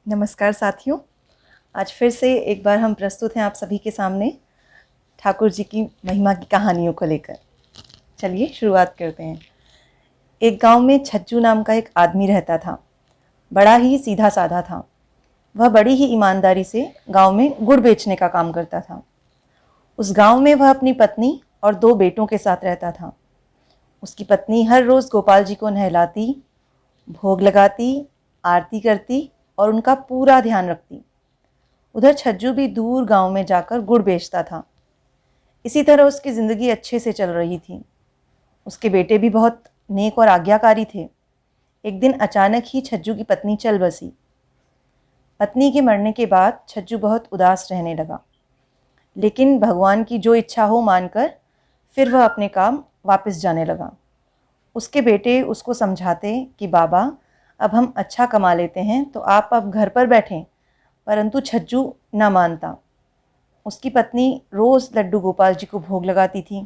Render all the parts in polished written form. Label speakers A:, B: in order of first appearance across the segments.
A: नमस्कार साथियों, आज फिर से एक बार हम प्रस्तुत हैं आप सभी के सामने ठाकुर जी की महिमा की कहानियों को लेकर। चलिए शुरुआत करते हैं। एक गांव में छज्जू नाम का एक आदमी रहता था। बड़ा ही सीधा साधा था। वह बड़ी ही ईमानदारी से गांव में गुड़ बेचने का काम करता था। उस गांव में वह अपनी पत्नी और 2 बेटों के साथ रहता था। उसकी पत्नी हर रोज़ गोपाल जी को नहलाती, भोग लगाती, आरती करती और उनका पूरा ध्यान रखती। उधर छज्जू भी दूर गांव में जाकर गुड़ बेचता था। इसी तरह उसकी ज़िंदगी अच्छे से चल रही थी। उसके बेटे भी बहुत नेक और आज्ञाकारी थे। एक दिन अचानक ही छज्जू की पत्नी चल बसी। पत्नी के मरने के बाद छज्जू बहुत उदास रहने लगा, लेकिन भगवान की जो इच्छा हो मानकर फिर वह अपने काम वापस जाने लगा। उसके बेटे उसको समझाते कि बाबा, अब हम अच्छा कमा लेते हैं तो आप अब घर पर बैठें, परंतु छज्जू न मानता। उसकी पत्नी रोज़ लड्डू गोपाल जी को भोग लगाती थी,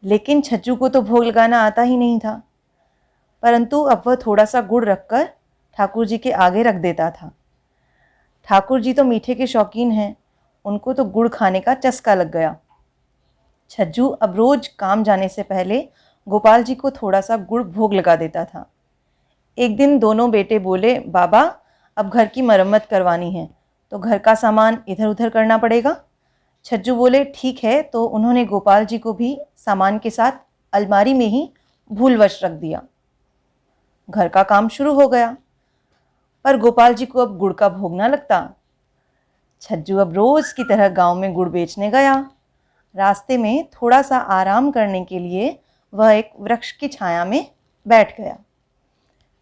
A: लेकिन छज्जू को तो भोग लगाना आता ही नहीं था। परंतु अब वह थोड़ा सा गुड़ रखकर ठाकुर जी के आगे रख देता था। ठाकुर जी तो मीठे के शौकीन हैं, उनको तो गुड़ खाने का चस्का लग गया। छज्जू अब रोज़ काम जाने से पहले गोपाल जी को थोड़ा सा गुड़ भोग लगा देता था। एक दिन दोनों बेटे बोले, बाबा अब घर की मरम्मत करवानी है तो घर का सामान इधर उधर करना पड़ेगा। छज्जू बोले ठीक है, तो उन्होंने गोपाल जी को भी सामान के साथ अलमारी में ही भूलवश रख दिया। घर का काम शुरू हो गया, पर गोपाल जी को अब गुड़ का भोग ना लगता। छज्जू अब रोज़ की तरह गांव में गुड़ बेचने गया। रास्ते में थोड़ा सा आराम करने के लिए वह एक वृक्ष की छाया में बैठ गया।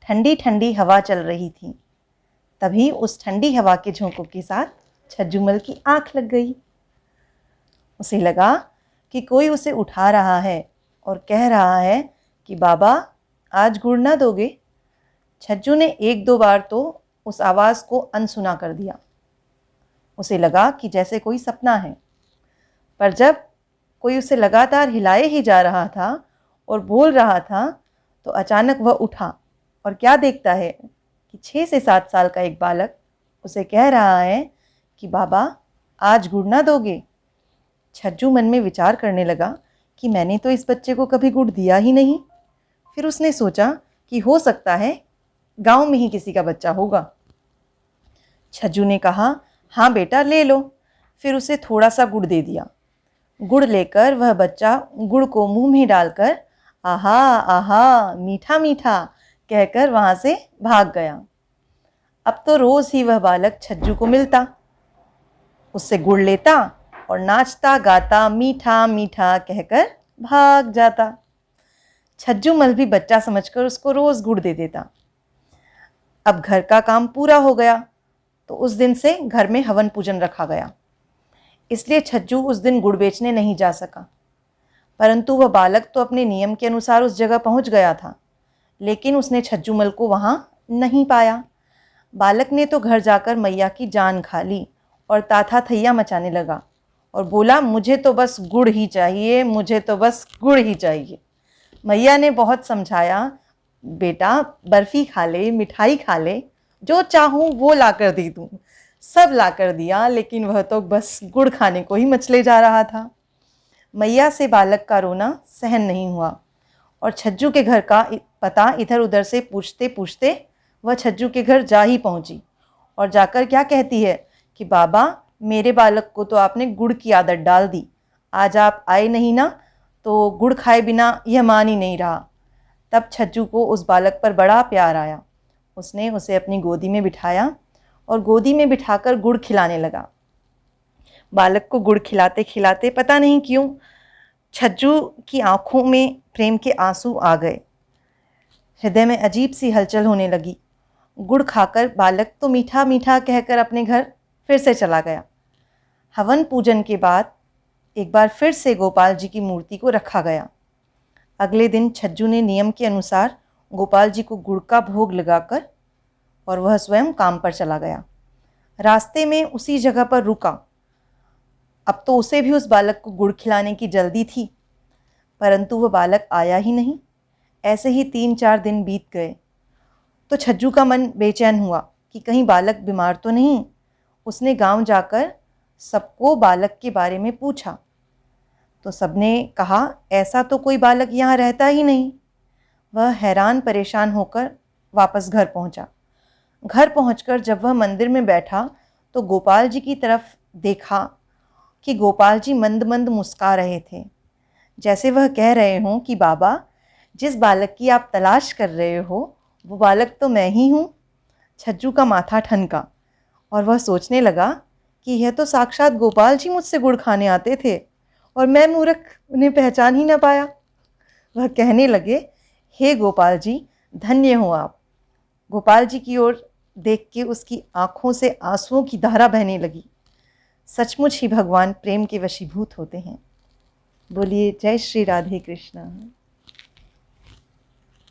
A: ठंडी ठंडी हवा चल रही थी। तभी उस ठंडी हवा के झोंकों के साथ छज्जूमल की आंख लग गई। उसे लगा कि कोई उसे उठा रहा है और कह रहा है कि बाबा, आज गुड़ ना दोगे। छज्जू ने 1-2 बार तो उस आवाज़ को अनसुना कर दिया। उसे लगा कि जैसे कोई सपना है, पर जब कोई उसे लगातार हिलाए ही जा रहा था और बोल रहा था, तो अचानक वह उठा और क्या देखता है कि 6 से 7 साल का एक बालक उसे कह रहा है कि बाबा, आज गुड़ ना दोगे। छज्जू मन में विचार करने लगा कि मैंने तो इस बच्चे को कभी गुड़ दिया ही नहीं। फिर उसने सोचा कि हो सकता है गांव में ही किसी का बच्चा होगा। छज्जू ने कहा, हाँ बेटा ले लो। फिर उसे थोड़ा सा गुड़ दे दिया। गुड़ लेकर वह बच्चा गुड़ को मुंह में डालकर आहा आहा मीठा मीठा कहकर वहाँ से भाग गया। अब तो रोज़ ही वह बालक छज्जू को मिलता, उससे गुड़ लेता और नाचता गाता मीठा मीठा कहकर भाग जाता। छज्जूमल भी बच्चा समझकर उसको रोज़ गुड़ दे देता। अब घर का काम पूरा हो गया तो उस दिन से घर में हवन पूजन रखा गया। इसलिए छज्जू उस दिन गुड़ बेचने नहीं जा सका। परंतु वह बालक तो अपने नियम के अनुसार उस जगह पहुंच गया था, लेकिन उसने छज्जूमल को वहाँ नहीं पाया। बालक ने तो घर जाकर मैया की जान खा ली और ताथा थैया मचाने लगा और बोला, मुझे तो बस गुड़ ही चाहिए, मुझे तो बस गुड़ ही चाहिए। मैया ने बहुत समझाया, बेटा बर्फ़ी खा ले, मिठाई खा ले, जो चाहूँ वो ला कर दे दूँ। सब ला कर दिया, लेकिन वह तो बस गुड़ खाने को ही मचले जा रहा था। मैया से बालक का रोना सहन नहीं हुआ और छज्जू के घर का पता इधर उधर से पूछते पूछते वह छज्जू के घर जा ही पहुंची और जाकर क्या कहती है कि बाबा, मेरे बालक को तो आपने गुड़ की आदत डाल दी। आज आप आए नहीं ना, तो गुड़ खाए बिना यह मान ही नहीं रहा। तब छज्जू को उस बालक पर बड़ा प्यार आया। उसने उसे अपनी गोदी में बिठाया और गोदी में बिठाकर गुड़ खिलाने लगा। बालक को गुड़ खिलाते खिलाते पता नहीं क्यों छज्जू की आंखों में प्रेम के आंसू आ गए। हृदय में अजीब सी हलचल होने लगी। गुड़ खाकर बालक तो मीठा मीठा कहकर अपने घर फिर से चला गया। हवन पूजन के बाद एक बार फिर से गोपाल जी की मूर्ति को रखा गया। अगले दिन छज्जू ने नियम के अनुसार गोपाल जी को गुड़ का भोग लगाकर और वह स्वयं काम पर चला गया। रास्ते में उसी जगह पर रुका। अब तो उसे भी उस बालक को गुड़ खिलाने की जल्दी थी, परंतु वह बालक आया ही नहीं। ऐसे ही 3-4 दिन बीत गए तो छज्जू का मन बेचैन हुआ कि कहीं बालक बीमार तो नहीं। उसने गांव जाकर सबको बालक के बारे में पूछा तो सबने कहा ऐसा तो कोई बालक यहाँ रहता ही नहीं। वह हैरान परेशान होकर वापस घर पहुंचा। घर पहुंचकर जब वह मंदिर में बैठा तो गोपाल जी की तरफ देखा कि गोपाल जी मंद मंद मुस्कुरा रहे थे, जैसे वह कह रहे हों कि बाबा, जिस बालक की आप तलाश कर रहे हो वो बालक तो मैं ही हूँ। छज्जू का माथा ठनका और वह सोचने लगा कि यह तो साक्षात गोपाल जी मुझसे गुड़ खाने आते थे और मैं मूर्ख उन्हें पहचान ही न पाया। वह कहने लगे, हे गोपाल जी, धन्य हो आप। गोपाल जी की ओर देख के उसकी आंखों से आंसुओं की धारा बहने लगी। सचमुच ही भगवान प्रेम के वशीभूत होते हैं। बोलिए जय श्री राधे कृष्ण।